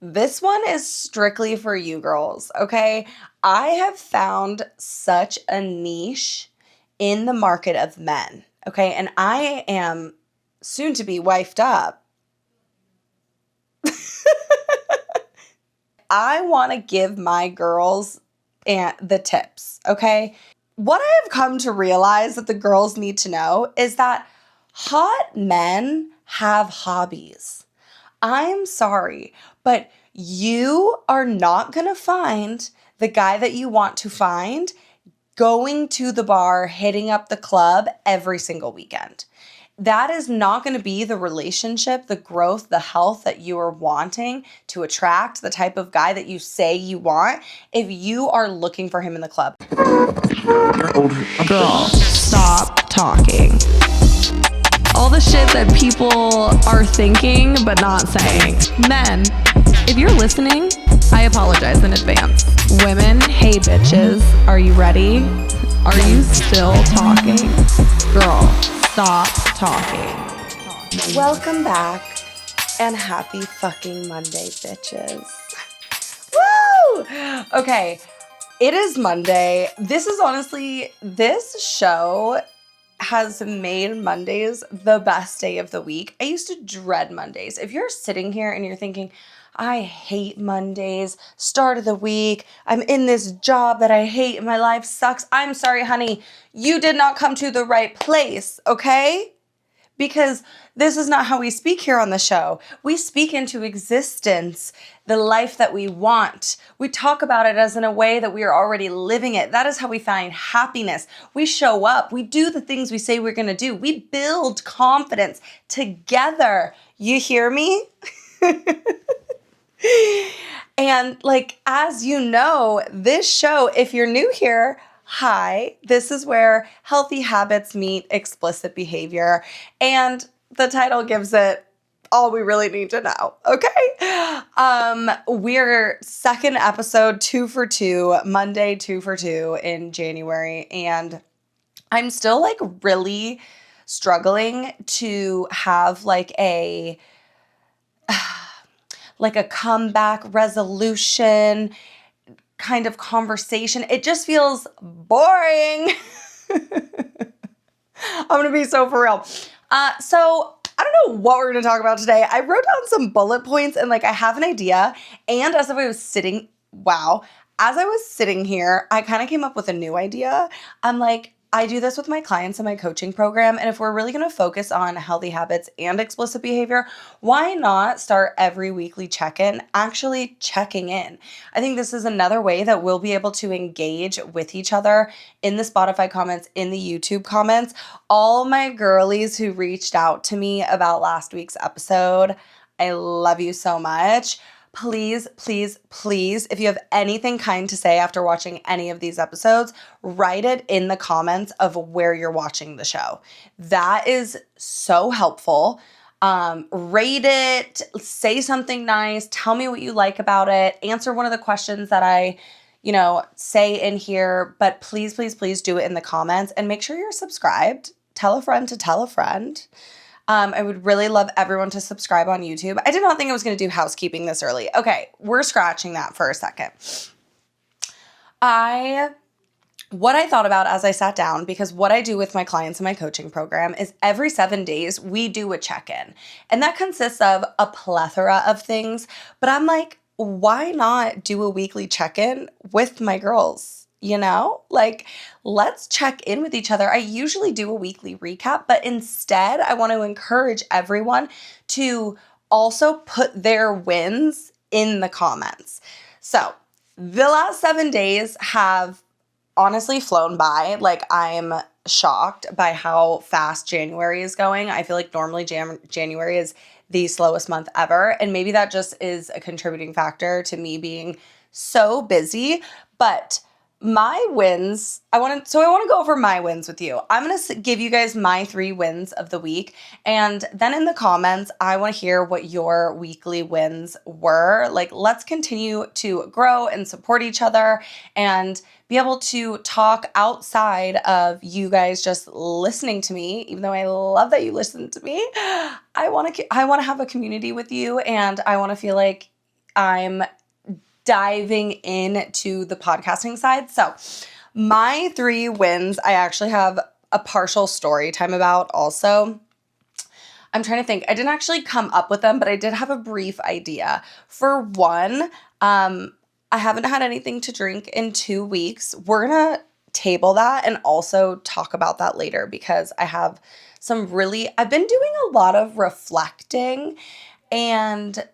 This one is strictly for you girls, okay? I have found such a niche in the market of men, okay? And I am soon to be wifed up. I want to give my girls the tips, okay? What I have come to realize that the girls need to know is that hot men have hobbies. I'm sorry, but you are not going to find the guy that you want to find going to the bar, hitting up the club every single weekend. That is not going to be the relationship, the growth, the health that you are wanting to attract, the type of guy that you say you want, if you are looking for him in the club. Girl, stop talking. All the shit that people are thinking but not saying. Men, if you're listening, I apologize in advance. Women, hey bitches, are you ready? Are you still talking? Girl, stop talking. Welcome back and happy fucking Monday, bitches. Woo! Okay, it is Monday. This show has made Mondays the best day of the week. I used to dread Mondays. If you're sitting here and you're thinking, I hate Mondays, start of the week, I'm in this job that I hate and my life sucks, I'm sorry, honey, you did not come to the right place, okay? Because this is not how we speak here on the show. We speak into existence the life that we want. We talk about it as in a way that we are already living it. That is how we find happiness. We show up. We do the things we say we're going to do. We build confidence together. You hear me? And as you know, this show, if you're new here, hi, this is where healthy habits meet explicit behavior. And the title gives it all we really need to know, okay? We're second episode, 2 for 2, Monday 2 for 2 in January. And I'm still really struggling to have a comeback resolution kind of conversation. It just feels boring. I'm going to be so for real. So I don't know what we're going to talk about today. I wrote down some bullet points and I have an idea. And as I was sitting here, I kind of came up with a new idea. I'm I do this with my clients in my coaching program. And if we're really going to focus on healthy habits and explicit behavior, why not start every weekly check-in actually checking in? I think this is another way that we'll be able to engage with each other in the Spotify comments, in the YouTube comments. All my girlies who reached out to me about last week's episode, I love you so much. Please, please, please, if you have anything kind to say after watching any of these episodes, write it in the comments of where you're watching the show. That is so helpful. Rate it, say something nice, tell me what you like about it, answer one of the questions that I say in here, but please, please, please do it in the comments and make sure you're subscribed. Tell a friend to tell a friend. I would really love everyone to subscribe on YouTube. I did not think I was going to do housekeeping this early. Okay, we're scratching that for a second. What I thought about as I sat down, because what I do with my clients in my coaching program is every 7 days we do a check-in. And that consists of a plethora of things. But I'm why not do a weekly check-in with my girls? Let's check in with each other. I usually do a weekly recap, but instead I want to encourage everyone to also put their wins in the comments. So the last 7 days have honestly flown by. I'm shocked by how fast January is going. I feel like normally January is the slowest month ever. And maybe that just is a contributing factor to me being so busy. But my wins, I want to go over my wins with you. I'm going to give you guys my 3 wins of the week. And then in the comments, I want to hear what your weekly wins were. Let's continue to grow and support each other and be able to talk outside of you guys just listening to me. Even though I love that you listen to me, I want to have a community with you, and I want to feel like I'm diving into the podcasting side. So my 3 wins, I actually have a partial story time about also. I'm trying to think. I didn't actually come up with them, but I did have a brief idea. For one, I haven't had anything to drink in 2 weeks. We're going to table that and also talk about that later because I've been doing a lot of reflecting, and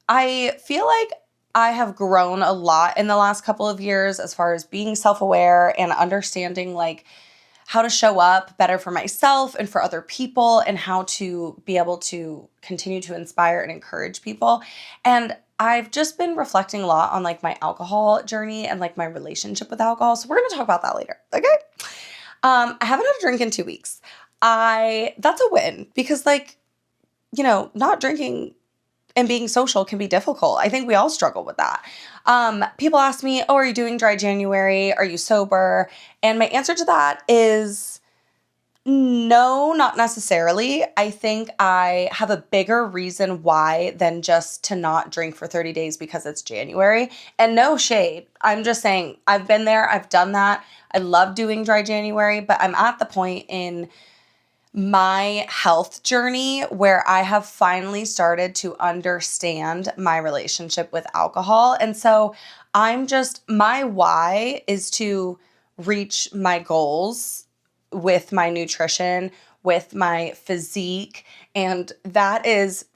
I feel like I have grown a lot in the last couple of years as far as being self-aware and understanding like how to show up better for myself and for other people and how to be able to continue to inspire and encourage people. And I've just been reflecting a lot on like my alcohol journey and like my relationship with alcohol. So we're going to talk about that later. Okay. I haven't had a drink in 2 weeks. That's a win because like, not drinking and being social can be difficult. I think we all struggle with that. People ask me, oh, are you doing dry January? Are you sober? And my answer to that is no, not necessarily. I think I have a bigger reason why than just to not drink for 30 days because it's January. And no shade. I'm just saying I've been there. I've done that. I love doing dry January, but I'm at the point in my health journey where I have finally started to understand my relationship with alcohol. And so my why is to reach my goals with my nutrition, with my physique. And that is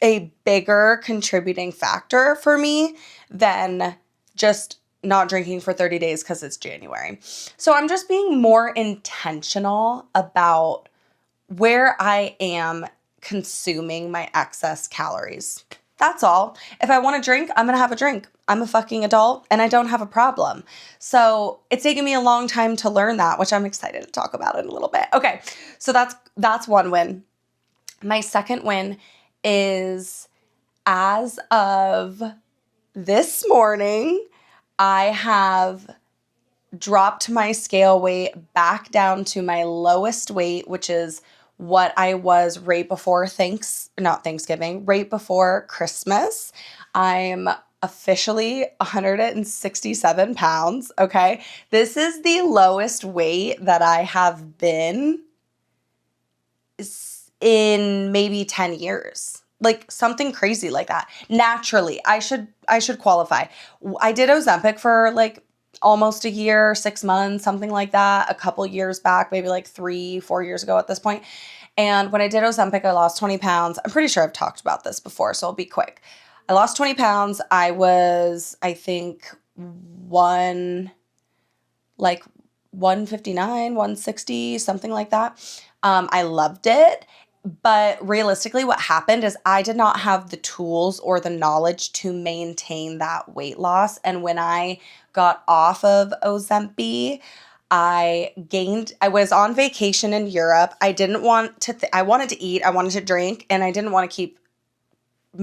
a bigger contributing factor for me than just not drinking for 30 days because it's January. So I'm just being more intentional about where I am consuming my excess calories. That's all. If I want to drink, I'm going to have a drink. I'm a fucking adult and I don't have a problem. So it's taken me a long time to learn that, which I'm excited to talk about in a little bit. Okay, so that's one win. My second win is as of this morning, I have dropped my scale weight back down to my lowest weight, which is what I was right before right before Christmas. I'm officially 167 pounds. Okay. This is the lowest weight that I have been in maybe 10 years. Like something crazy like that. Naturally, I should qualify. I did Ozempic for like almost a year, 6 months, something like that, a couple years back, maybe like 3-4 years ago at this point. And when I did Ozempic, I lost 20 pounds. I'm pretty sure I've talked about this before, so I'll be quick. I lost 20 pounds. I was, I think, 159, 160, something like that. I loved it. But realistically, what happened is I did not have the tools or the knowledge to maintain that weight loss. And when I got off of Ozempic, I was on vacation in Europe. I didn't want to, I wanted to eat, I wanted to drink, and I didn't want to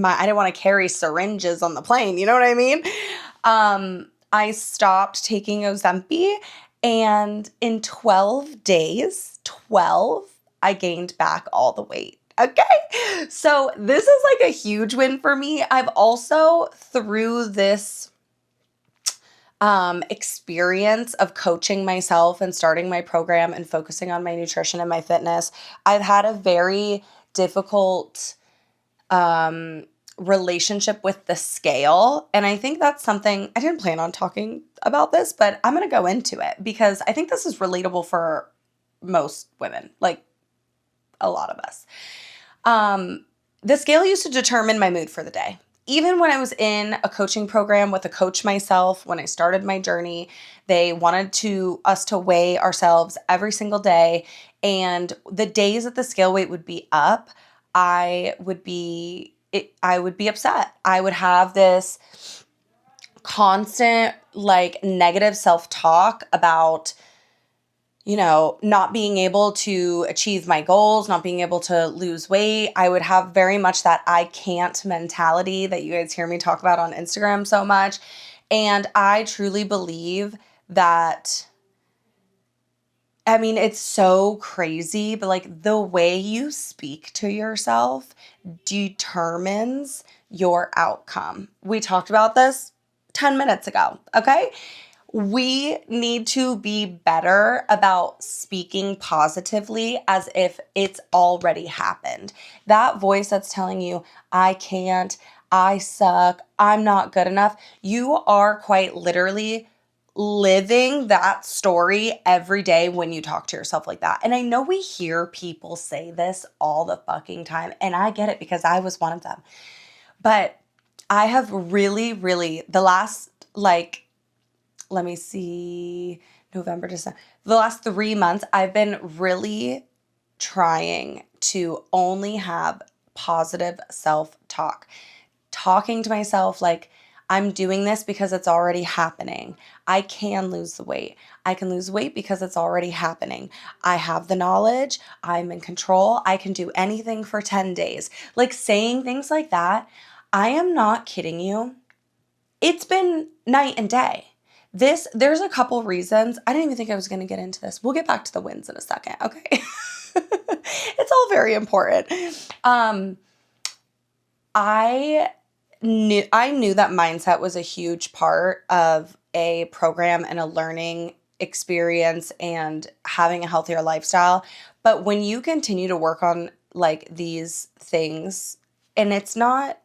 I didn't want to carry syringes on the plane. You know what I mean? I stopped taking Ozempic, and in 12 days, I gained back all the weight. Okay. So this is like a huge win for me. I've also, through this experience of coaching myself and starting my program and focusing on my nutrition and my fitness, I've had a very difficult relationship with the scale. And I think that's something I didn't plan on talking about this, but I'm going to go into it because I think this is relatable for most women, like a lot of us. The scale used to determine my mood for the day. Even when I was in a coaching program with a coach myself, when I started my journey, they wanted us to weigh ourselves every single day. And the days that the scale weight would be up, I would be upset. I would have this constant like negative self-talk about not being able to achieve my goals, not being able to lose weight. I would have very much that I can't mentality that you guys hear me talk about on Instagram so much. And I truly believe that, I mean, it's so crazy, but like the way you speak to yourself determines your outcome. We talked about this 10 minutes ago, okay? We need to be better about speaking positively as if it's already happened. That voice that's telling you, I can't, I suck, I'm not good enough, you are quite literally living that story every day when you talk to yourself like that. And I know we hear people say this all the fucking time, and I get it because I was one of them. But I have really, the last, let me see, November, December, the last 3 months, I've been really trying to only have positive self-talk. Talking to myself like, I'm doing this because it's already happening. I can lose the weight. I can lose weight because it's already happening. I have the knowledge. I'm in control. I can do anything for 10 days. Like saying things like that, I am not kidding you. It's been night and day. There's a couple reasons. I didn't even think I was going to get into this. We'll get back to the wins in a second, okay? It's all very important. I knew that mindset was a huge part of a program and a learning experience and having a healthier lifestyle. But when you continue to work on like these things, and it's not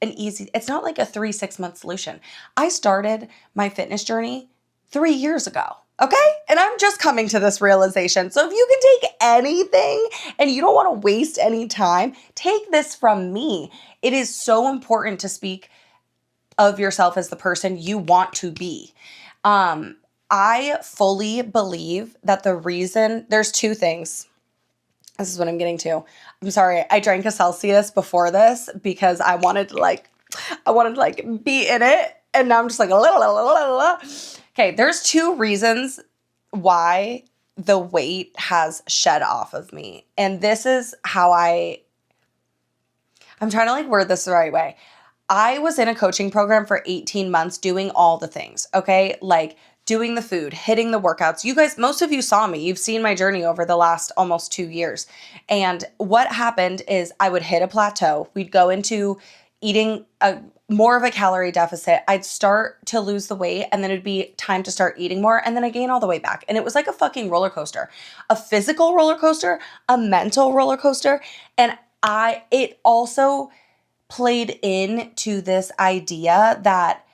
like a 3-6 month solution. I started my fitness journey 3 years ago. Okay? And I'm just coming to this realization. So if you can take anything and you don't want to waste any time, take this from me. It is so important to speak of yourself as the person you want to be. I fully believe that there's two things. This is what I'm getting to. I'm sorry. I drank a Celsius before this because I wanted to be in it. And now I'm just like, la, la, la, la, la. Okay, there's two reasons why the weight has shed off of me. And this is how I'm trying to like word this the right way. I was in a coaching program for 18 months doing all the things, okay? Like doing the food, hitting the workouts. You guys, most of you saw me. You've seen my journey over the last almost 2 years. And what happened is I would hit a plateau. We'd go into eating more of a calorie deficit. I'd start to lose the weight and then it'd be time to start eating more. And then I gain all the way back. And it was like a fucking roller coaster, a physical roller coaster, a mental roller coaster. And it also played into this idea that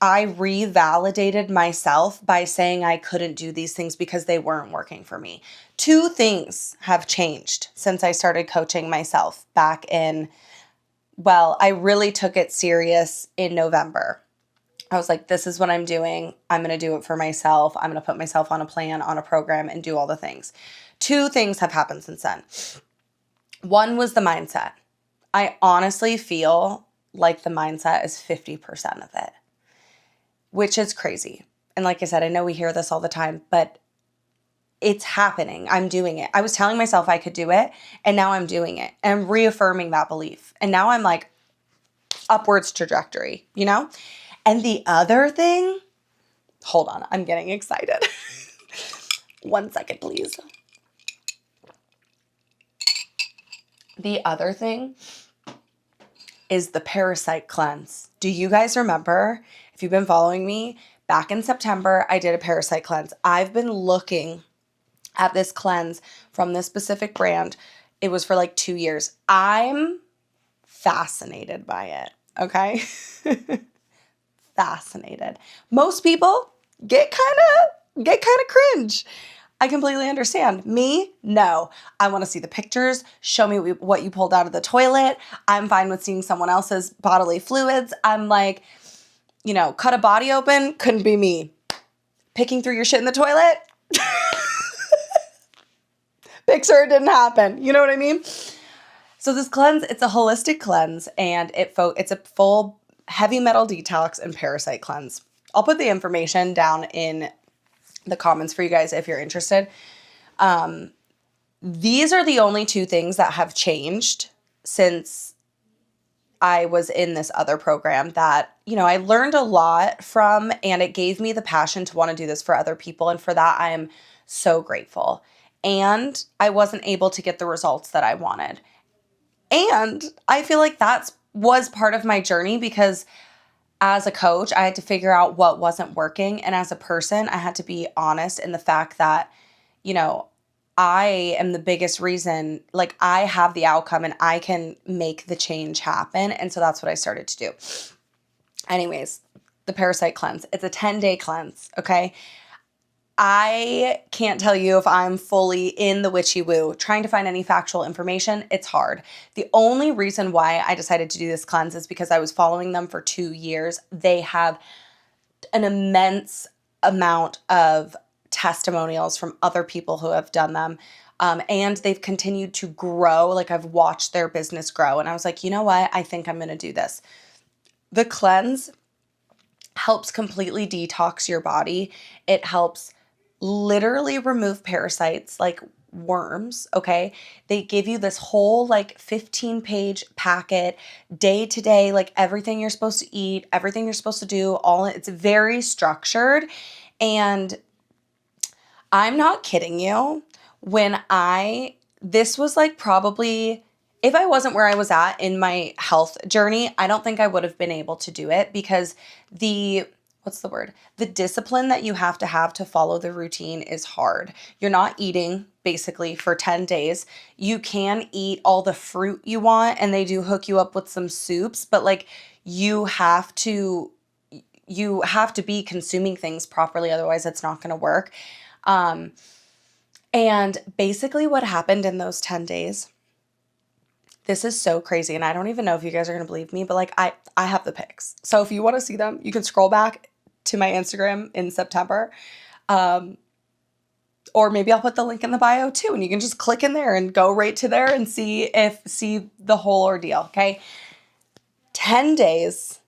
I revalidated myself by saying I couldn't do these things because they weren't working for me. Two things have changed since I started coaching myself back in, well, I really took it serious in November. I was like, this is what I'm doing. I'm going to do it for myself. I'm going to put myself on a plan, on a program, and do all the things. Two things have happened since then. One was the mindset. I honestly feel like the mindset is 50% of it, which is crazy. And like I said, I know we hear this all the time, but it's happening. I'm doing it. I was telling myself I could do it, and now I'm doing it. And I'm reaffirming that belief. And now I'm like upwards trajectory, you know? And the other thing, hold on, I'm getting excited. 1 second, please. The other thing is the parasite cleanse. Do you guys remember, if you've been following me, back in September, I did a parasite cleanse. I've been looking at this cleanse from this specific brand. It was for like 2 years. I'm fascinated by it, okay? Fascinated. Most people get kind of cringe. I completely understand. Me, no. I want to see the pictures. Show me what you pulled out of the toilet. I'm fine with seeing someone else's bodily fluids. I'm like, cut a body open, couldn't be me. Picking through your shit in the toilet, picture it didn't happen. You know what I mean? So this cleanse, it's a holistic cleanse, and it's a full heavy metal detox and parasite cleanse. I'll put the information down in the comments for you guys if you're interested. These are the only two things that have changed since I was in this other program that, I learned a lot from, and it gave me the passion to want to do this for other people. And for that, I am so grateful. And I wasn't able to get the results that I wanted. And I feel like that's was part of my journey because as a coach, I had to figure out what wasn't working. And as a person, I had to be honest in the fact that, you know, I am the biggest reason, like I have the outcome and I can make the change happen. And so that's what I started to do. Anyways, the parasite cleanse. It's a 10-day cleanse, okay? I can't tell you if I'm fully in the witchy woo. Trying to find any factual information, it's hard. The only reason why I decided to do this cleanse is because I was following them for 2 years. They have an immense amount of testimonials from other people who have done them. And they've continued to grow. Like I've watched their business grow. And I was like, you know what? I think I'm going to do this. The cleanse helps completely detox your body. It helps literally remove parasites like worms, okay? They give you this whole like 15-page packet, day to day, like everything you're supposed to eat, everything you're supposed to do, it's very structured. And I'm not kidding you. This was like probably, if I wasn't where I was at in my health journey, I don't think I would have been able to do it because what's the word? The discipline that you have to follow the routine is hard. You're not eating basically for 10 days. You can eat all the fruit you want and they do hook you up with some soups, but like you have to be consuming things properly. Otherwise it's not going to work. And basically what happened in those 10 days, this is so crazy. And I don't even know if you guys are going to believe me, but like I have the pics. So if you want to see them, you can scroll back to my Instagram in September. Or maybe I'll put the link in the bio too. And you can just click in there and go right to there and see the whole ordeal. Okay. 10 days,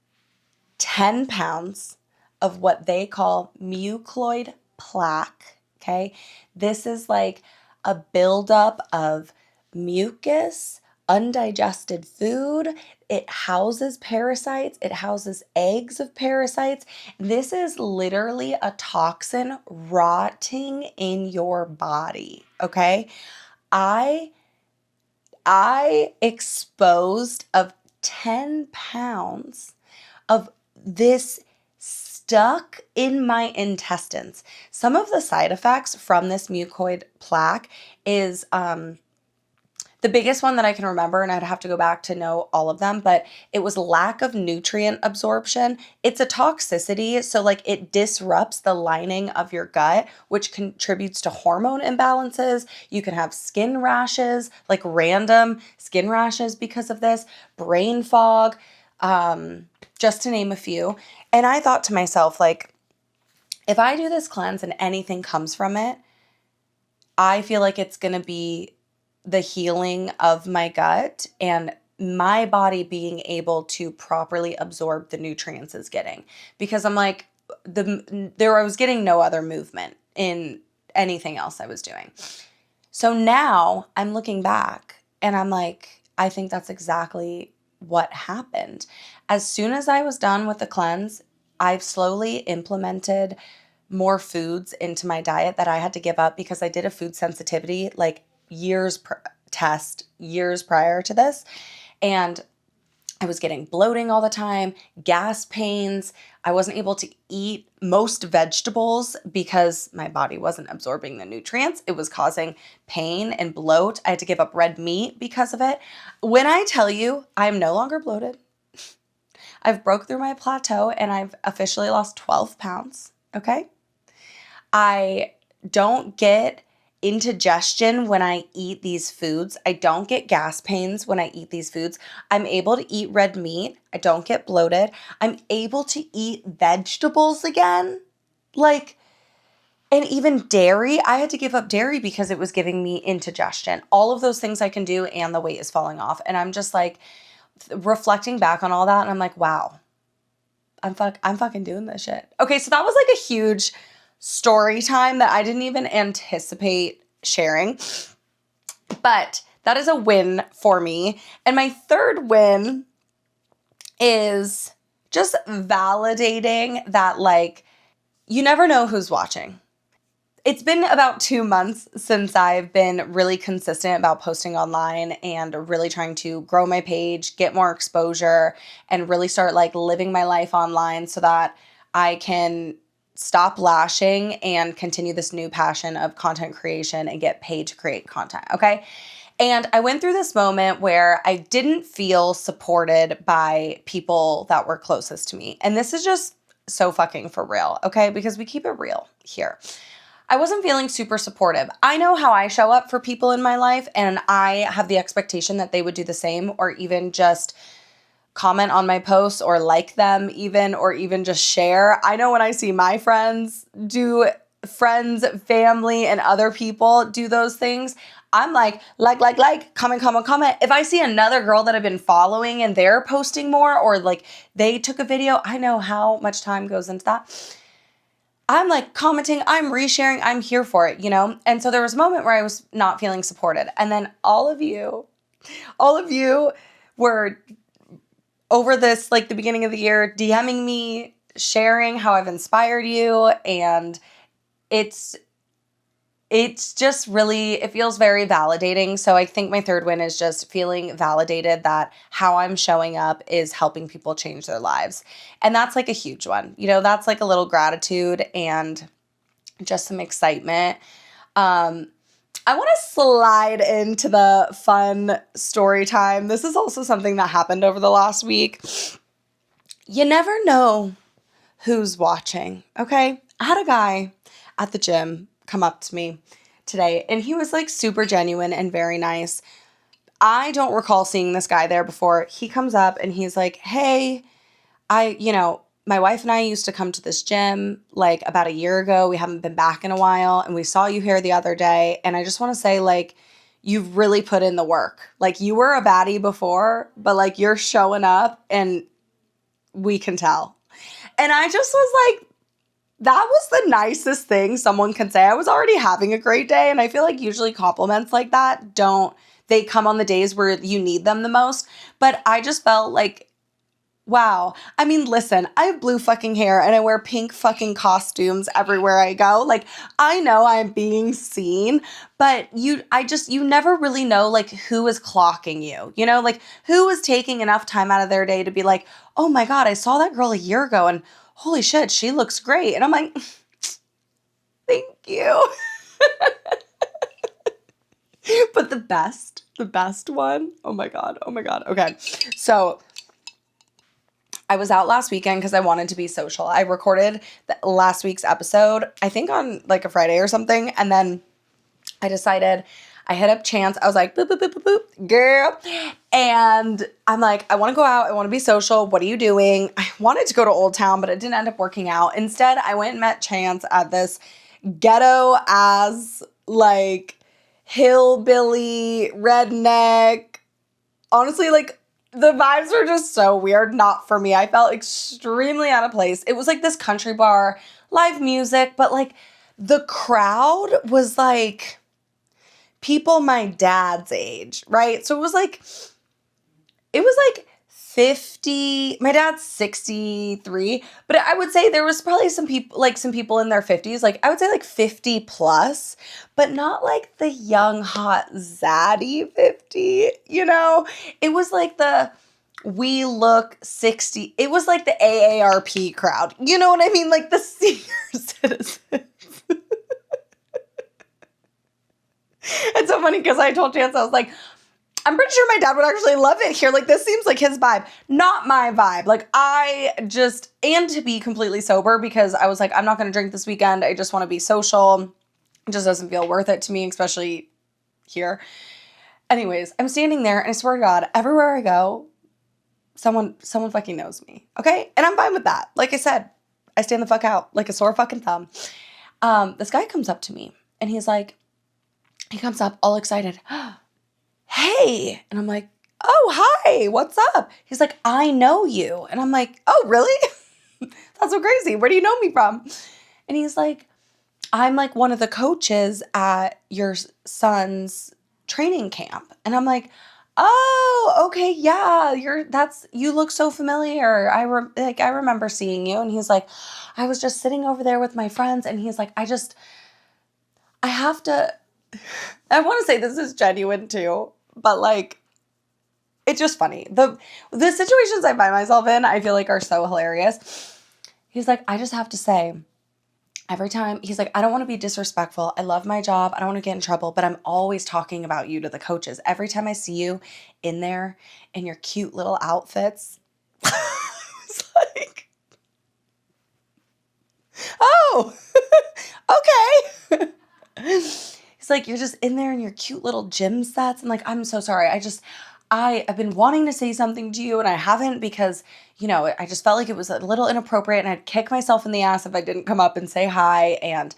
10 pounds of what they call mucoid plaque. Okay. This is like a buildup of mucus, undigested food. It houses parasites. It houses eggs of parasites. This is literally a toxin rotting in your body. Okay. I exposed of 10 pounds of this stuck in my intestines. Some of the side effects from this mucoid plaque is the biggest one that I can remember, and I'd have to go back to know all of them, but it was lack of nutrient absorption. It's a toxicity, so like it disrupts the lining of your gut, which contributes to hormone imbalances. You can have skin rashes, like random skin rashes because of this, brain fog, just to name a few. And I thought to myself, like, if I do this cleanse and anything comes from it, I feel like it's going to be the healing of my gut and my body being able to properly absorb the nutrients it's getting. Because I'm like, I was getting no other movement in anything else I was doing. So now I'm looking back and I'm like, I think that's exactly what happened. As soon as I was done with the cleanse, I've slowly implemented more foods into my diet that I had to give up because I did a food sensitivity like years prior to this. And I was getting bloating all the time, gas pains. I wasn't able to eat most vegetables because my body wasn't absorbing the nutrients. It was causing pain and bloat. I had to give up red meat because of it. When I tell you I'm no longer bloated, I've broke through my plateau and I've officially lost 12 pounds. Okay. I don't get indigestion when I eat these foods. I don't get gas pains when I eat these foods. I'm able to eat red meat. I don't get bloated. I'm able to eat vegetables again. Like, and even dairy. I had to give up dairy because it was giving me indigestion. All of those things I can do and the weight is falling off. And I'm just like reflecting back on all that and I'm like, wow, I'm fucking doing this shit. Okay, so that was like a huge story time that I didn't even anticipate sharing. But that is a win for me. And my third win is just validating that, like, you never know who's watching. it's been about 2 months since I've been really consistent about posting online and really trying to grow my page, get more exposure, and really start like living my life online so that I can stop lashing and continue this new passion of content creation and get paid to create content. Okay. And I went through this moment where I didn't feel supported by people that were closest to me. And this is just so fucking for real. Okay. Because we keep it real here. I wasn't feeling super supportive. I know how I show up for people in my life, and I have the expectation that they would do the same or even just comment on my posts or like them even, or even just share. I know when I see my friends, family, and other people do those things, I'm like, comment. If I see another girl that I've been following and they're posting more, or like they took a video, I know how much time goes into that. I'm like commenting, I'm resharing, I'm here for it, you know? And so there was a moment where I was not feeling supported. And then all of you were over this, like the beginning of the year, DMing me, sharing how I've inspired you. And it's just really, it feels very validating. So I think my third win is just feeling validated that how I'm showing up is helping people change their lives. And that's like a huge one. You know, that's like a little gratitude and just some excitement. I want to slide into the fun story time. This is also something that happened over the last week. You never know who's watching, okay? I had a guy at the gym come up to me today, and he was like super genuine and very nice. I don't recall seeing this guy there before. He comes up and he's like, hey, my wife and I used to come to this gym like about a year ago. We haven't been back in a while, and we saw you here the other day. And I just want to say, like, you've really put in the work. Like, you were a baddie before, but like you're showing up and we can tell. And I just was like, that was the nicest thing someone can say. I was already having a great day. And I feel like usually compliments like that they come on the days where you need them the most. But I just felt like, wow. I mean, listen, I have blue fucking hair and I wear pink fucking costumes everywhere I go. Like, I know I'm being seen, but you never really know like who is clocking you, you know, like who is taking enough time out of their day to be like, oh my God, I saw that girl a year ago and holy shit, she looks great. And I'm like, thank you. But the best one, oh my God. Okay. So I was out last weekend because I wanted to be social. I recorded last week's episode, I think on like a Friday or something. And then I decided, I hit up Chance. I was like, boop, boop, boop, boop, boop, girl. And I'm like, I want to go out. I want to be social. What are you doing? I wanted to go to Old Town, but it didn't end up working out. Instead, I went and met Chance at this ghetto ass, like hillbilly, redneck. Honestly, like, the vibes were just so weird, not for me. I felt extremely out of place. It was like this country bar, live music, but like the crowd was like people my dad's age, right? So it was like 50, my dad's 63, but I would say there was probably some people in their 50s, like I would say like 50 plus, but not like the young, hot, zaddy 50, you know? It was like we look 60. It was like the AARP crowd. You know what I mean? Like the senior citizens. It's so funny because I told Chance, I was like, I'm pretty sure my dad would actually love it here. Like, this seems like his vibe, not my vibe. Like, and to be completely sober because I was like, I'm not going to drink this weekend. I just want to be social. It just doesn't feel worth it to me, especially here. Anyways, I'm standing there and I swear to God, everywhere I go, someone fucking knows me. Okay. And I'm fine with that. Like I said, I stand the fuck out like a sore fucking thumb. This guy comes up to me and he comes up all excited. Hey. And I'm like, oh, hi, what's up? He's like, I know you. And I'm like, oh, really? That's so crazy. Where do you know me from? And he's like, I'm like one of the coaches at your son's training camp. And I'm like, oh, okay, yeah, you look so familiar. I remember seeing you. And he's like, I was just sitting over there with my friends. And he's like, I have to, I want to say this is genuine too, but like, it's just funny. The situations I find myself in, I feel like are so hilarious. He's like, I just have to say, every time, he's like, I don't want to be disrespectful. I love my job. I don't want to get in trouble, but I'm always talking about you to the coaches. Every time I see you in there in your cute little outfits, it's like, oh, okay. He's like, you're just in there in your cute little gym sets. And like, I'm so sorry. I've been wanting to say something to you and I haven't because, I just felt like it was a little inappropriate and I'd kick myself in the ass if I didn't come up and say hi. And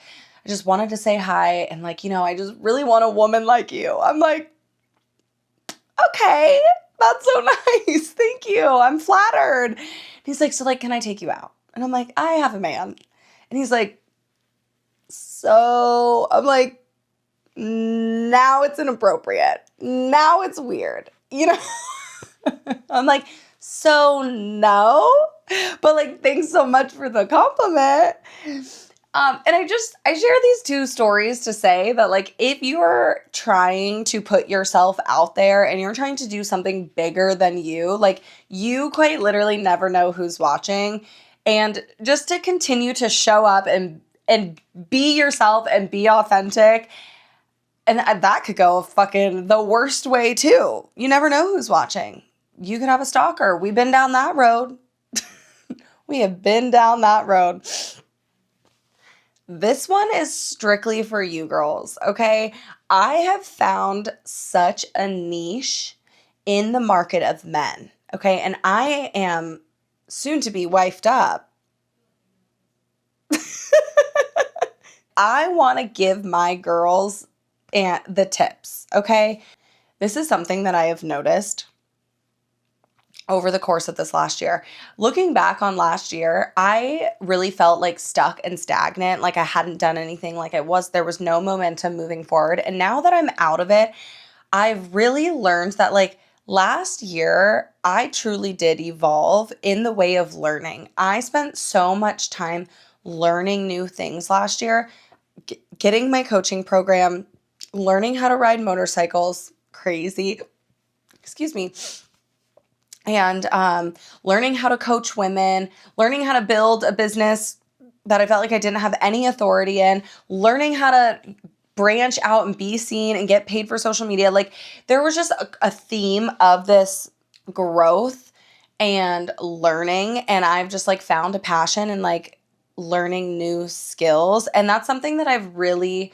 I just wanted to say hi. And like, I just really want a woman like you. I'm like, okay, that's so nice. Thank you. I'm flattered. And he's like, so like, can I take you out? And I'm like, I have a man. And he's like, so I'm like, now it's inappropriate. Now it's weird. I'm like, so no, but like, thanks so much for the compliment. And I share these two stories to say that like, if you're trying to put yourself out there and you're trying to do something bigger than you, like you quite literally never know who's watching. And just to continue to show up and be yourself and be authentic. And that could go fucking the worst way too. You never know who's watching. You could have a stalker. We've been down that road. We have been down that road. This one is strictly for you girls, okay? I have found such a niche in the market of men, okay? And I am soon to be wifed up. I want to give my girls and the tips, okay? This is something that I have noticed over the course of this last year. Looking back on last year, I really felt like stuck and stagnant, like I hadn't done anything, like there was no momentum moving forward. And now that I'm out of it, I've really learned that like last year, I truly did evolve in the way of learning. I spent so much time learning new things last year, getting my coaching program, learning how to ride motorcycles, crazy, excuse me, and learning how to coach women, learning how to build a business that I felt like I didn't have any authority in, learning how to branch out and be seen and get paid for social media. Like there was just a theme of this growth and learning, and I've just like found a passion in like learning new skills. And that's something that I've really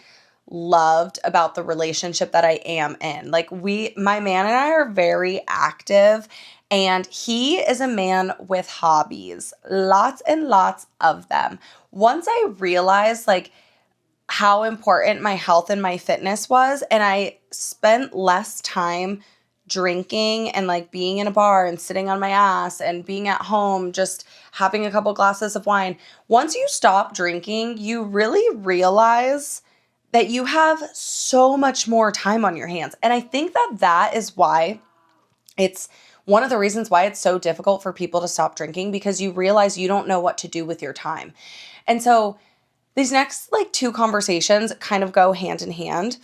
loved about the relationship that I am in. Like my man and I are very active, and he is a man with hobbies, lots and lots of them. Once I realized like how important my health and my fitness was, and I spent less time drinking and like being in a bar and sitting on my ass and being at home just having a couple glasses of wine. Once you stop drinking, you really realize that you have so much more time on your hands. And I think that is why it's one of the reasons why it's so difficult for people to stop drinking, because you realize you don't know what to do with your time. And so these next like two conversations kind of go hand in hand.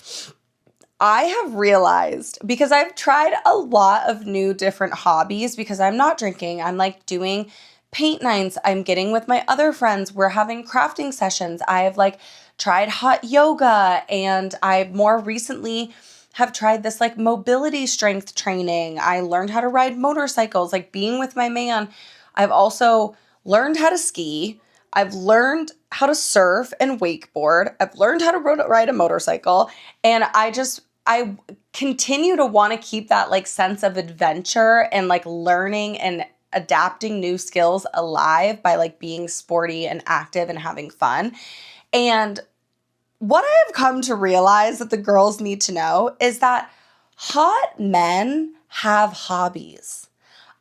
I have realized, because I've tried a lot of new different hobbies, because I'm not drinking, I'm like doing paint nights, I'm getting with my other friends, we're having crafting sessions, I have like tried hot yoga, and I more recently have tried this like mobility strength training. I learned how to ride motorcycles, like being with my man. I've also learned how to ski. I've learned how to surf and wakeboard. I've learned how to ride a motorcycle. And I continue to want to keep that like sense of adventure and like learning and adapting new skills alive by like being sporty and active and having fun. And what I have come to realize that the girls need to know is that hot men have hobbies.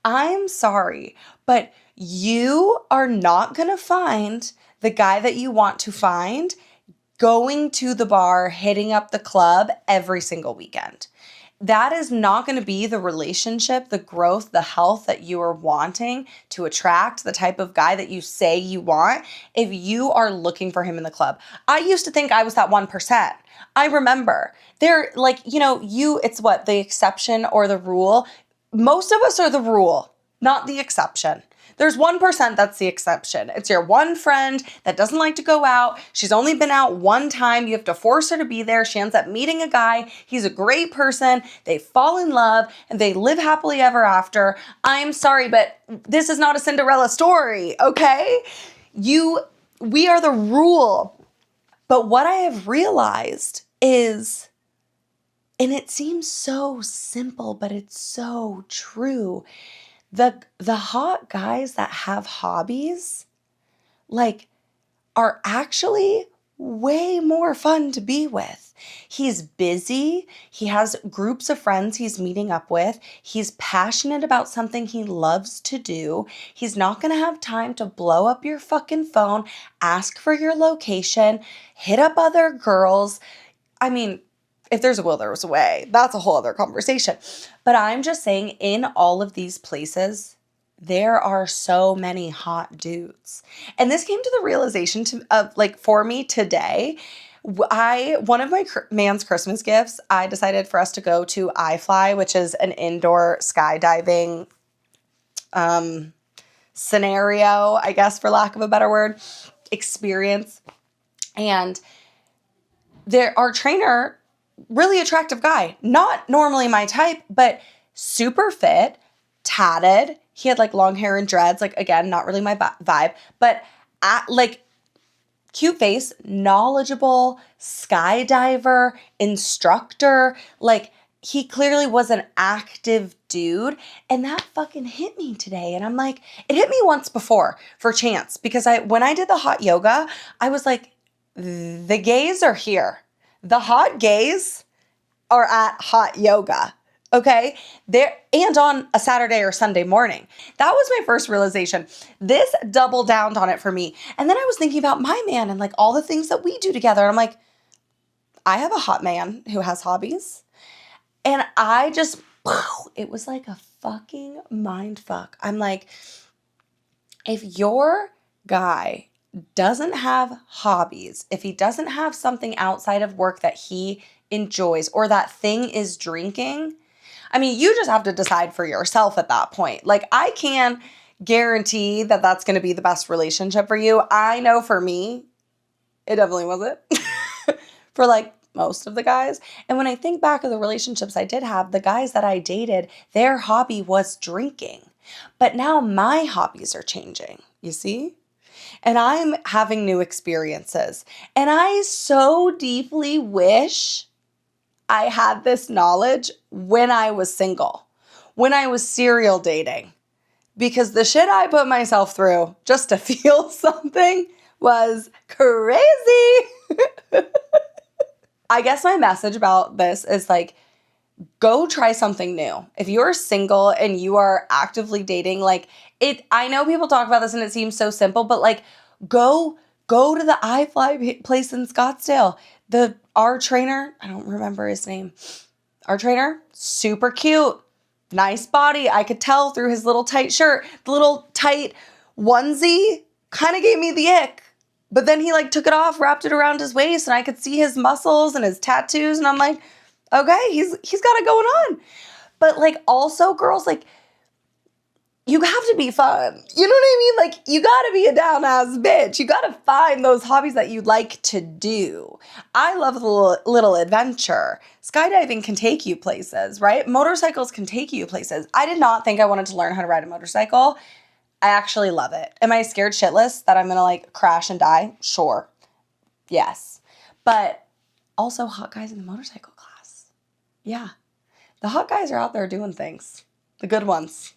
I'm sorry, but you are not going to find the guy that you want to find going to the bar, hitting up the club every single weekend. that is not going to be the relationship, the growth, the health that you are wanting to attract, the type of guy that you say you want, if you are looking for him in the club. I used to think I was that 1%. I remember they're like, it's what, the exception or the rule? Most of us are the rule, not the exception. There's 1% that's the exception. It's your one friend that doesn't like to go out. She's only been out one time. You have to force her to be there. She ends up meeting a guy. He's a great person. They fall in love and they live happily ever after. I'm sorry, but this is not a Cinderella story, okay? We are the rule. But what I have realized is, and it seems so simple, but it's so true. The hot guys that have hobbies, like, are actually way more fun to be with. He's busy. He has groups of friends he's meeting up with. He's passionate about something he loves to do. He's not going to have time to blow up your fucking phone, ask for your location, hit up other girls. I mean, if there's a will, there's a way. That's a whole other conversation. But I'm just saying, in all of these places, there are so many hot dudes. And this came to the realization for me today. One of my man's Christmas gifts, I decided for us to go to iFly, which is an indoor skydiving scenario, I guess, for lack of a better word, experience. And our trainer, really attractive guy, not normally my type, but super fit, tatted. He had like long hair and dreads, like, again, not really my vibe, but cute face, knowledgeable, skydiver, instructor. Like, he clearly was an active dude. And that fucking hit me today. And I'm like, it hit me once before for chance, because when I did the hot yoga, I was like, the gays are here. The hot gays are at hot yoga. Okay? And on a Saturday or Sunday morning. That was my first realization. This doubled down on it for me. And then I was thinking about my man and like all the things that we do together. And I'm like, I have a hot man who has hobbies. And it was like a fucking mind fuck. I'm like, if your guy doesn't have hobbies, if he doesn't have something outside of work that he enjoys, or that thing is drinking, I mean, you just have to decide for yourself at that point. Like, I can't guarantee that that's going to be the best relationship for you. I know for me, it definitely wasn't for like most of the guys. And when I think back of the relationships I did have, the guys that I dated, their hobby was drinking. But now my hobbies are changing, you see? And I'm having new experiences. And I so deeply wish I had this knowledge when I was single, when I was serial dating, because the shit I put myself through just to feel something was crazy. I guess my message about this is like, go try something new. If you're single and you are actively dating, I know people talk about this and it seems so simple, but like, go to the iFly place in Scottsdale. Our trainer, I don't remember his name. Our trainer, super cute, nice body. I could tell through his little tight shirt, the little tight onesie kind of gave me the ick. But then he like took it off, wrapped it around his waist, and I could see his muscles and his tattoos. And I'm like, okay, he's got it going on. But like, also, girls, like, you have to be fun. You know what I mean? Like, you gotta be a down-ass bitch. You gotta find those hobbies that you like to do. I love the little adventure. Skydiving can take you places, right? Motorcycles can take you places. I did not think I wanted to learn how to ride a motorcycle. I actually love it. Am I scared shitless that I'm gonna like crash and die? Sure. Yes. But also hot guys in the motorcycle class. Yeah. The hot guys are out there doing things. The good ones.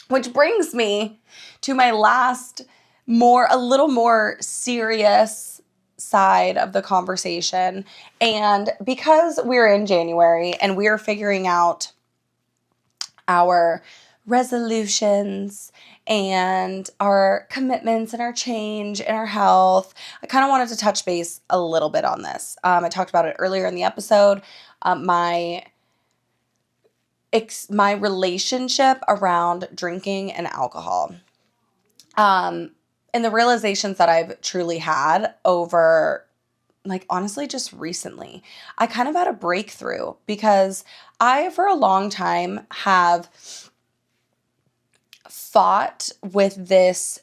Which brings me to my last, a little more serious side of the conversation. And because we're in January and we're figuring out our resolutions and our commitments and our change and our health. I kind of wanted to touch base a little bit on this. I talked about it earlier in the episode. My relationship around drinking and alcohol. And the realizations that I've truly had over, like, honestly, just recently. I kind of had a breakthrough because I, for a long time, have fought with this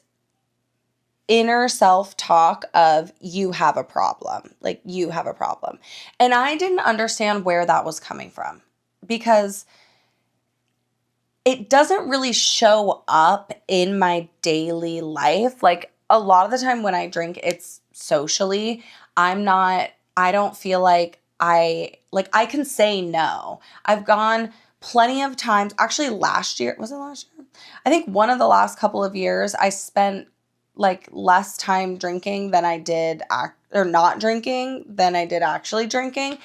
inner self-talk of you have a problem, like you have a problem. And I didn't understand where that was coming from because it doesn't really show up in my daily life. Like a lot of the time when I drink, it's socially. I don't feel like I can say no. I've gone plenty of times. Actually, last year, was it last year? I think one of the last couple of years, I spent like less time drinking than I did, or not drinking than I did actually drinking.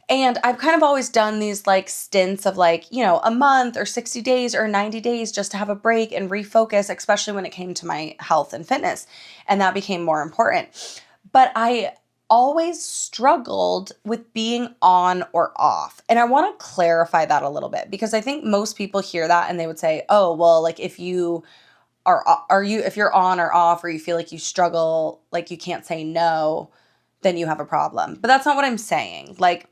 And I've kind of always done these like stints of like, a month or 60 days or 90 days just to have a break and refocus, especially when it came to my health and fitness. And that became more important. But I always struggled with being on or off. And I want to clarify that a little bit because I think most people hear that and they would say, oh, well, like if you if you're on or off or you feel like you struggle, like you can't say no, then you have a problem. But that's not what I'm saying. Like,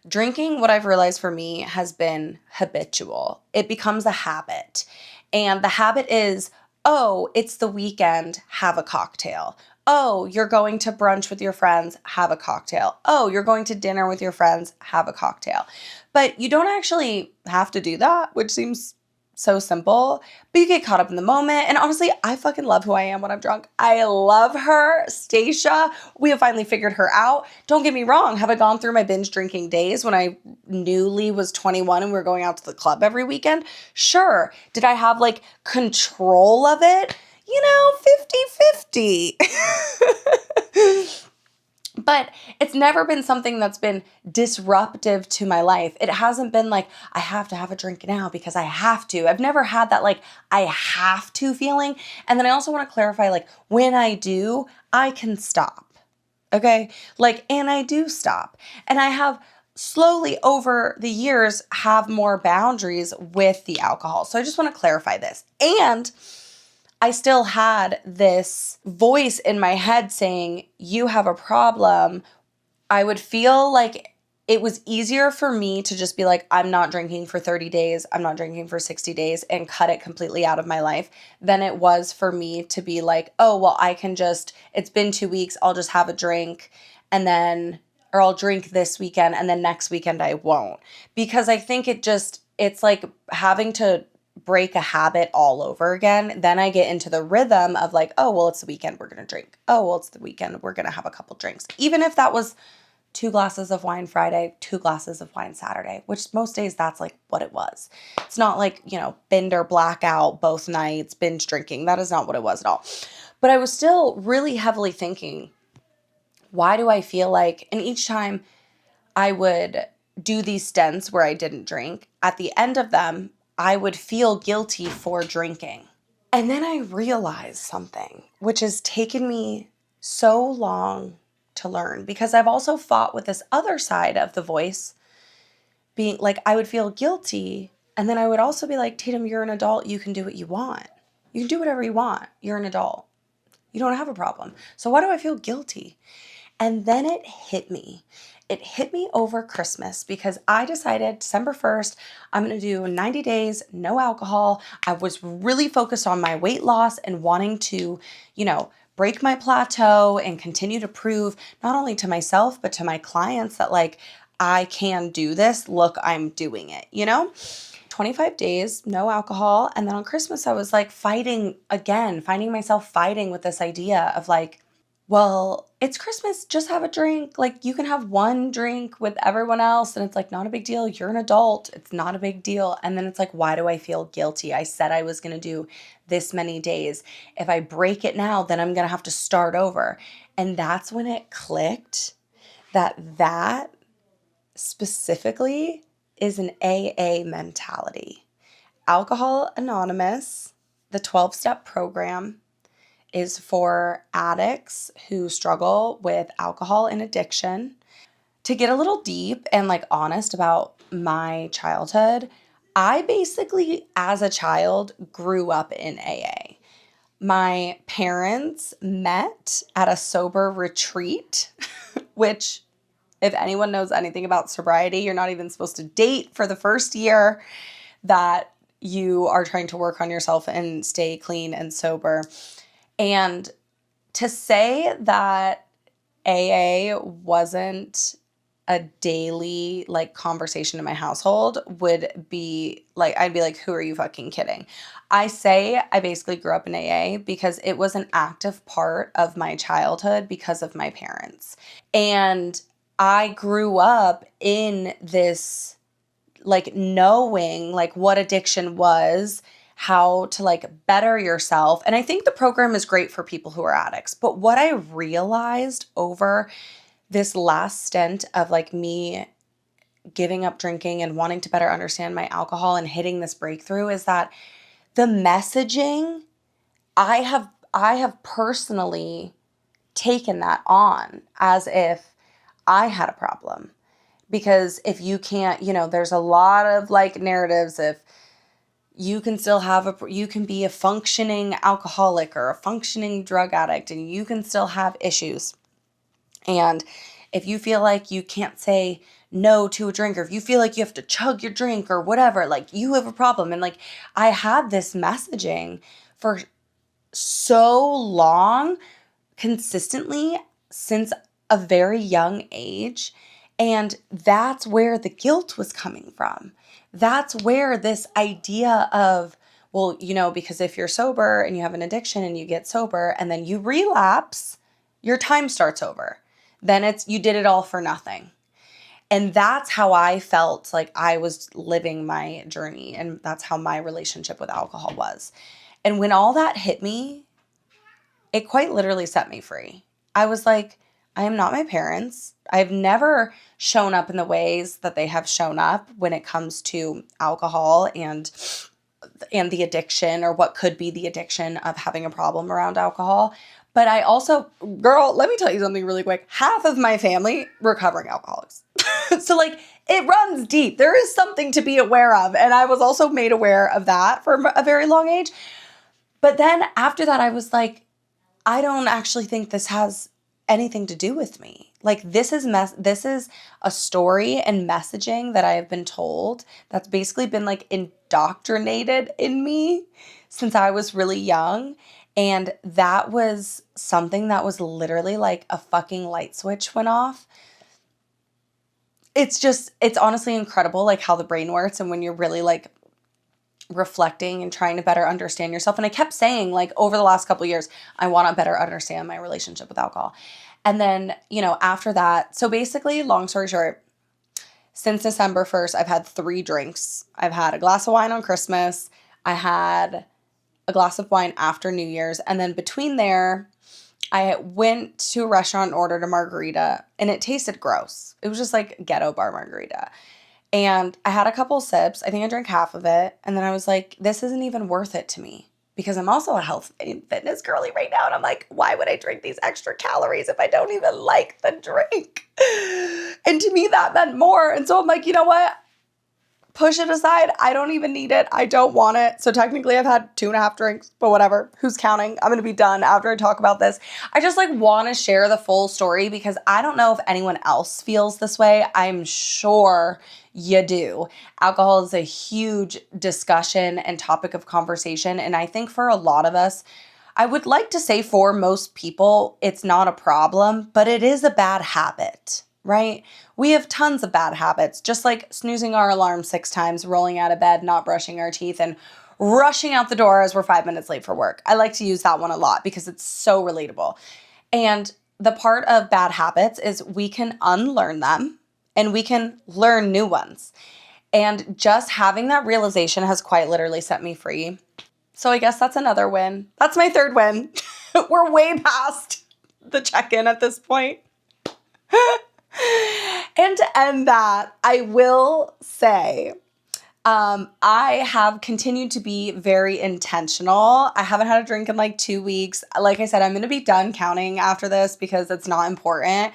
drinking, what I've realized for me, has been habitual. It becomes a habit. And the habit is, oh, it's the weekend, have a cocktail. Oh, you're going to brunch with your friends, have a cocktail. Oh, you're going to dinner with your friends, have a cocktail. But you don't actually have to do that, which seems so simple, but you get caught up in the moment. And honestly, I fucking love who I am when I'm drunk. I love her, Stacia. We have finally figured her out. Don't get me wrong. Have I gone through my binge drinking days when I newly was 21 and we were going out to the club every weekend? Sure. Did I have like control of it? 50-50. But it's never been something that's been disruptive to my life. It hasn't been like, I have to have a drink now because I have to. I've never had that like, I have to feeling. And then I also want to clarify, like, when I do, I can stop. Okay? Like, and I do stop. And I have slowly over the years have more boundaries with the alcohol. So I just want to clarify this. And I still had this voice in my head saying, you have a problem. I would feel like it was easier for me to just be like, I'm not drinking for 30 days. I'm not drinking for 60 days and cut it completely out of my life than it was for me to be like, oh, well, I can just, it's been 2 weeks. I'll just have a drink or I'll drink this weekend and then next weekend I won't. Because I think it's like having to break a habit all over again. Then I get into the rhythm of like, oh, well, it's the weekend, we're going to drink. Oh, well, it's the weekend, we're going to have a couple drinks. Even if that was 2 glasses of wine Friday, 2 glasses of wine Saturday, which most days that's like what it was. It's not like, bender blackout both nights, binge drinking. That is not what it was at all. But I was still really heavily thinking, why do I feel like, and each time I would do these stints where I didn't drink, at the end of them, I would feel guilty for drinking. And then I realized something, which has taken me so long to learn because I've also fought with this other side of the voice being like, I would feel guilty. And then I would also be like, Tatum, you're an adult. You can do what you want. You can do whatever you want. You're an adult. You don't have a problem. So why do I feel guilty? And then it hit me. It hit me over Christmas because I decided December 1st, I'm going to do 90 days, no alcohol. I was really focused on my weight loss and wanting to, break my plateau and continue to prove not only to myself, but to my clients that like, I can do this. Look, I'm doing it, 25 days, no alcohol. And then on Christmas, I was like finding myself fighting with this idea of like, well, it's Christmas, just have a drink. Like you can have one drink with everyone else and it's like not a big deal. You're an adult. It's not a big deal. And then it's like, why do I feel guilty? I said I was going to do this many days. If I break it now, then I'm going to have to start over. And that's when it clicked that specifically is an AA mentality. Alcohol Anonymous, the 12-step program, is for addicts who struggle with alcohol and addiction. To get a little deep and like honest about my childhood, I basically, as a child, grew up in AA. My parents met at a sober retreat, which, if anyone knows anything about sobriety, you're not even supposed to date for the first year that you are trying to work on yourself and stay clean and sober. And to say that AA wasn't a daily like conversation in my household would be like, I'd be like, who are you fucking kidding? I say I basically grew up in AA because it was an active part of my childhood because of my parents. And I grew up in this like knowing like what addiction was, how to like better yourself. And I think the program is great for people who are addicts. But what I realized over this last stint of like me giving up drinking and wanting to better understand my alcohol and hitting this breakthrough is that the messaging I have personally taken that on as if I had a problem. Because if you can't, there's a lot of like narratives. If you can still you can be a functioning alcoholic or a functioning drug addict and you can still have issues. And if you feel like you can't say no to a drink, or if you feel like you have to chug your drink or whatever, like you have a problem. And like I had this messaging for so long, consistently since a very young age. And that's where the guilt was coming from. That's where this idea of, well, because if you're sober and you have an addiction and you get sober and then you relapse, your time starts over. Then you did it all for nothing. And that's how I felt like I was living my journey. And that's how my relationship with alcohol was. And when all that hit me, it quite literally set me free. I was like, I am not my parents. I've never shown up in the ways that they have shown up when it comes to alcohol and the addiction, or what could be the addiction of having a problem around alcohol. But I also, girl, let me tell you something really quick. Half of my family, recovering alcoholics. So like it runs deep. There is something to be aware of. And I was also made aware of that for a very long age. But then after that, I was like, I don't actually think this has anything to do with me. Like this is a story and messaging that I have been told that's basically been like indoctrinated in me since I was really young. And that was something that was literally like a fucking light switch went off. It's honestly incredible like how the brain works, and when you're really like reflecting and trying to better understand yourself. And I kept saying like over the last couple of years, I want to better understand my relationship with alcohol. And then, after that, so basically, long story short, since December 1st, I've had 3 drinks. I've had a glass of wine on Christmas. I had a glass of wine after New Year's. And then between there, I went to a restaurant and ordered a margarita, and it tasted gross. It was just like ghetto bar margarita. And I had a couple sips. I think I drank half of it. And then I was like, this isn't even worth it to me, because I'm also a health and fitness girly right now. And I'm like, why would I drink these extra calories if I don't even like the drink? And to me, that meant more. And so I'm like, you know what? Push it aside. I don't even need it. I don't want it. So technically I've had 2.5 drinks, but whatever. Who's counting? I'm going to be done after I talk about this. I just like want to share the full story because I don't know if anyone else feels this way. I'm sure you do. Alcohol is a huge discussion and topic of conversation. And I think for a lot of us, I would like to say for most people, it's not a problem, but it is a bad habit. Right? We have tons of bad habits, just like snoozing our alarm 6 times, rolling out of bed, not brushing our teeth, and rushing out the door as we're 5 minutes late for work. I like to use that one a lot because it's so relatable. And the part of bad habits is we can unlearn them and we can learn new ones. And just having that realization has quite literally set me free. So I guess that's another win. That's my 3rd win. We're way past the check-in at this point. And to end that, I will say, I have continued to be very intentional. I haven't had a drink in like 2 weeks. Like I said, I'm going to be done counting after this because it's not important.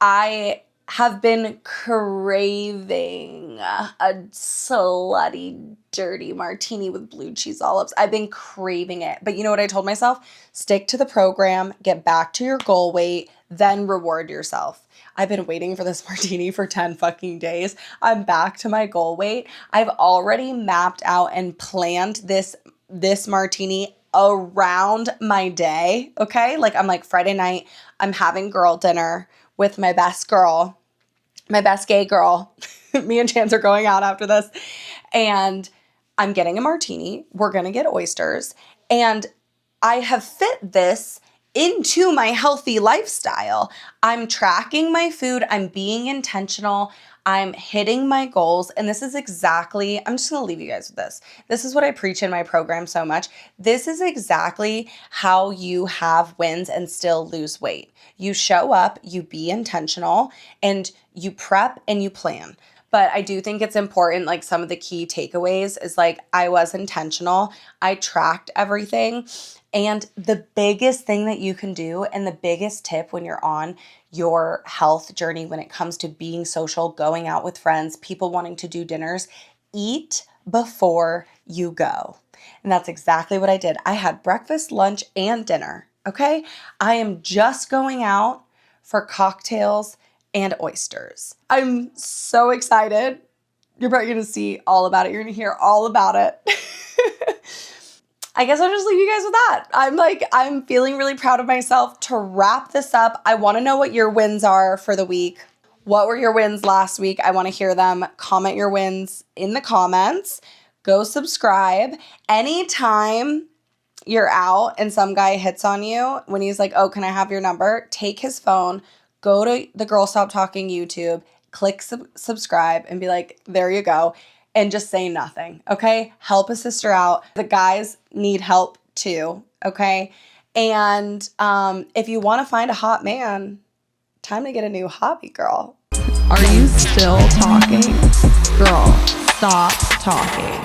I have been craving a slutty, dirty martini with blue cheese olives. I've been craving it. But you know what I told myself? Stick to the program, get back to your goal weight, then reward yourself. I've been waiting for this martini for 10 fucking days. I'm back to my goal weight. I've already mapped out and planned this martini around my day, okay? Like I'm like Friday night, I'm having girl dinner with my best girl, my best gay girl. Me and Chance are going out after this. And I'm getting a martini. We're going to get oysters. And I have fit this into my healthy lifestyle. I'm tracking my food. I'm being intentional. I'm hitting my goals. And this is exactly, I'm just going to leave you guys with this. This is what I preach in my program so much. This is exactly how you have wins and still lose weight. You show up, you be intentional, and you prep and you plan. But I do think it's important, like some of the key takeaways is like I was intentional. I tracked everything. And the biggest thing that you can do and the biggest tip when you're on your health journey when it comes to being social, going out with friends, people wanting to do dinners, eat before you go. And that's exactly what I did. I had breakfast, lunch, and dinner. Okay? I am just going out for cocktails and oysters. I'm so excited. You're probably going to see all about it. You're going to hear all about it. I guess I'll just leave you guys with that. I'm feeling really proud of myself. To wrap this up, I want to know what your wins are for the week. What were your wins last week? I want to hear them. Comment your wins in the comments. Go subscribe. Anytime you're out and some guy hits on you when he's like, oh, can I have your number? Take his phone, go to the Girl Stop Talking YouTube, click subscribe and be like, there you go. And just say nothing, okay? Help a sister out. The guys need help too, okay? And if you want to find a hot man, time to get a new hobby, girl. Are you still talking? Girl, stop talking.